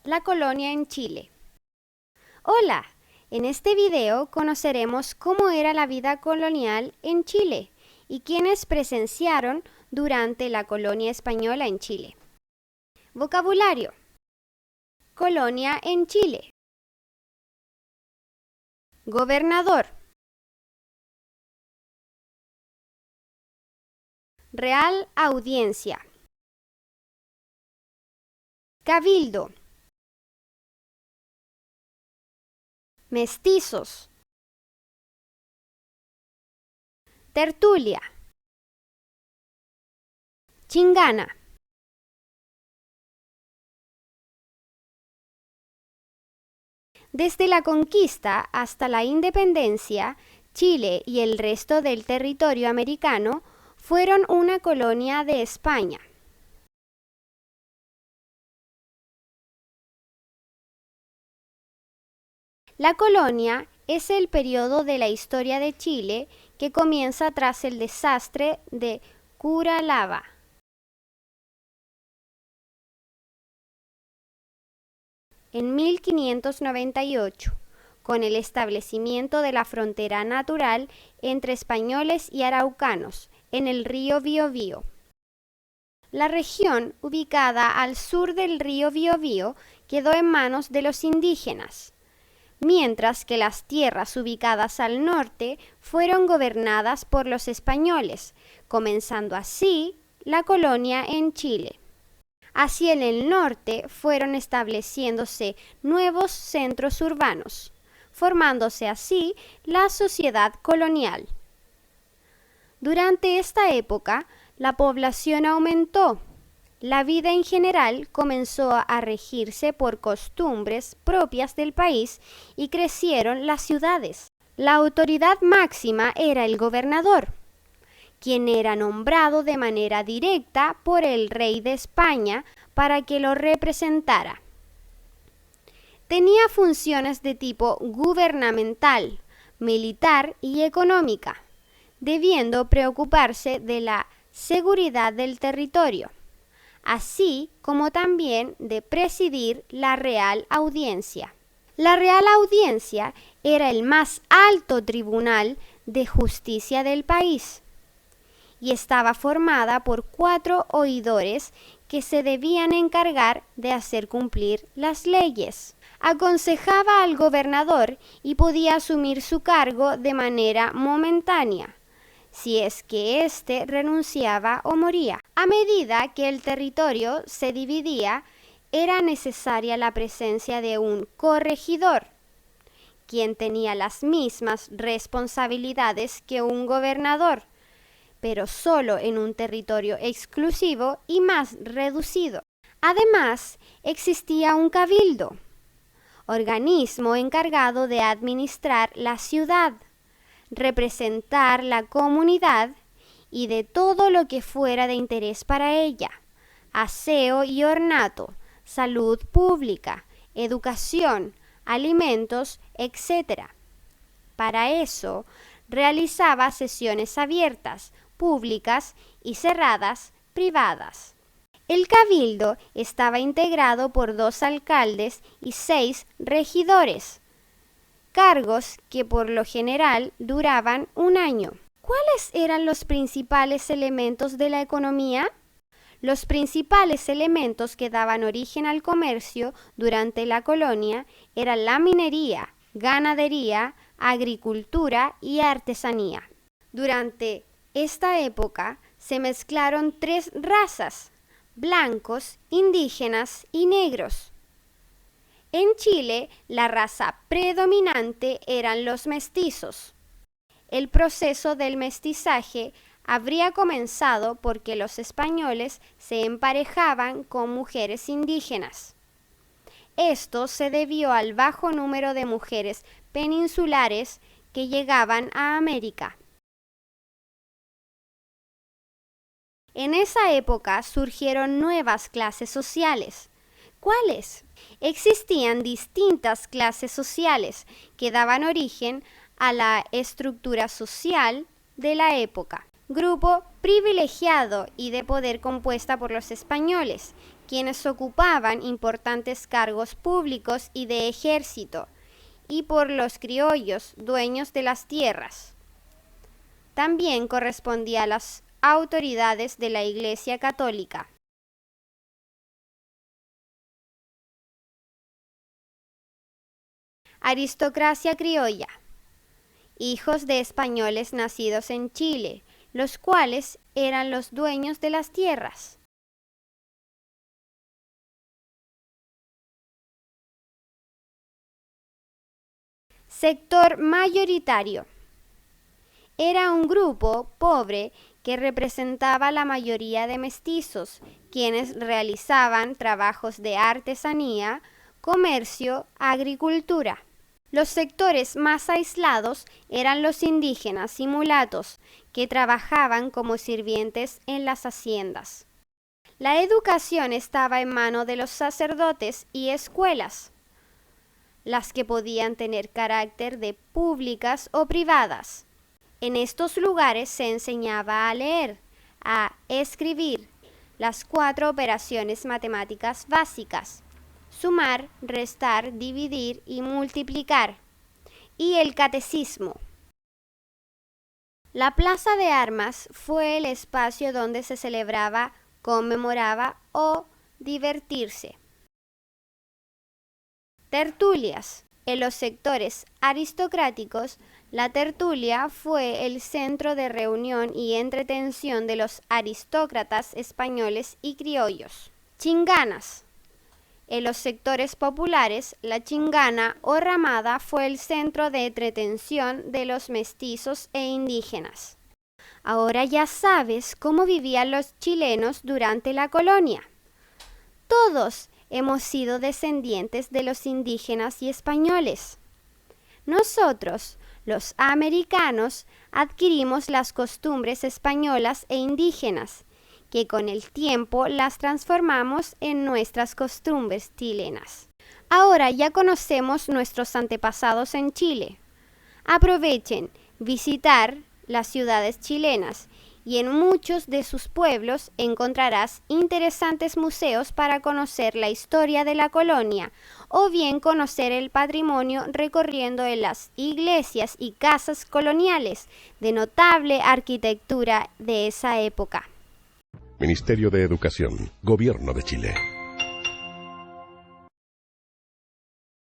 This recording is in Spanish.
La colonia en Chile. Hola, en este video conoceremos cómo era la vida colonial en Chile y quiénes presenciaron durante la colonia española en Chile. Vocabulario. Colonia en Chile. Gobernador. Real Audiencia. Cabildo. Mestizos. Tertulia. Chingana. Desde la conquista hasta la independencia, Chile y el resto del territorio americano fueron una colonia de España. La colonia es el periodo de la historia de Chile que comienza tras el desastre de Curalaba. En 1598, con el establecimiento de la frontera natural entre españoles y araucanos en el río Biobío. La región, ubicada al sur del río Biobío, quedó en manos de los indígenas, mientras que las tierras ubicadas al norte fueron gobernadas por los españoles, comenzando así la colonia en Chile. Hacia el norte fueron estableciéndose nuevos centros urbanos, formándose así la sociedad colonial. Durante esta época, la población aumentó. La vida en general comenzó a regirse por costumbres propias del país y crecieron las ciudades. La autoridad máxima era el gobernador, quien era nombrado de manera directa por el rey de España para que lo representara. Tenía funciones de tipo gubernamental, militar y económica, debiendo preocuparse de la seguridad del territorio, así como también de presidir la Real Audiencia. La Real Audiencia era el más alto tribunal de justicia del país y estaba formada por 4 oidores que se debían encargar de hacer cumplir las leyes. Aconsejaba al gobernador y podía asumir su cargo de manera momentánea, si es que éste renunciaba o moría. A medida que el territorio se dividía, era necesaria la presencia de un corregidor, quien tenía las mismas responsabilidades que un gobernador, pero solo en un territorio exclusivo y más reducido. Además, existía un cabildo, organismo encargado de administrar la ciudad, representar la comunidad y de todo lo que fuera de interés para ella: aseo y ornato, salud pública, educación, alimentos, etc. Para eso, realizaba sesiones abiertas, públicas y cerradas, privadas. El cabildo estaba integrado por 2 alcaldes y 6 regidores, cargos que por lo general duraban un año. ¿Cuáles eran los principales elementos de la economía? Los principales elementos que daban origen al comercio durante la colonia eran la minería, ganadería, agricultura y artesanía. Durante esta época se mezclaron 3 razas: blancos, indígenas y negros. En Chile, la raza predominante eran los mestizos. El proceso del mestizaje habría comenzado porque los españoles se emparejaban con mujeres indígenas. Esto se debió al bajo número de mujeres peninsulares que llegaban a América. En esa época surgieron nuevas clases sociales. ¿Cuáles? Existían distintas clases sociales que daban origen a la estructura social de la época. grupo privilegiado y de poder compuesta por los españoles, quienes ocupaban importantes cargos públicos y de ejército, y por los criollos, dueños de las tierras. También correspondía a las autoridades de la Iglesia Católica. Aristocracia criolla. Hijos de españoles nacidos en Chile, los cuales eran los dueños de las tierras. Sector mayoritario. Era un grupo pobre que representaba la mayoría de mestizos, quienes realizaban trabajos de artesanía, comercio, agricultura. Los sectores más aislados eran los indígenas y mulatos, que trabajaban como sirvientes en las haciendas. La educación estaba en manos de los sacerdotes y escuelas, las que podían tener carácter de públicas o privadas. En estos lugares se enseñaba a leer, a escribir, las 4 operaciones matemáticas básicas: sumar, restar, dividir y multiplicar, y el catecismo. La plaza de armas fue el espacio donde se celebraba, conmemoraba o divertirse. Tertulias. En los sectores aristocráticos, la tertulia fue el centro de reunión y entretención de los aristócratas españoles y criollos. Chinganas. En los sectores populares, la chingana o ramada fue el centro de entretención de los mestizos e indígenas. Ahora ya sabes cómo vivían los chilenos durante la colonia. Todos hemos sido descendientes de los indígenas y españoles. Nosotros, los americanos, adquirimos las costumbres españolas e indígenas, que con el tiempo las transformamos en nuestras costumbres chilenas. Ahora ya conocemos nuestros antepasados en Chile. Aprovechen visitar las ciudades chilenas y en muchos de sus pueblos encontrarás interesantes museos para conocer la historia de la colonia o bien conocer el patrimonio recorriendo en las iglesias y casas coloniales de notable arquitectura de esa época. Ministerio de Educación, Gobierno de Chile.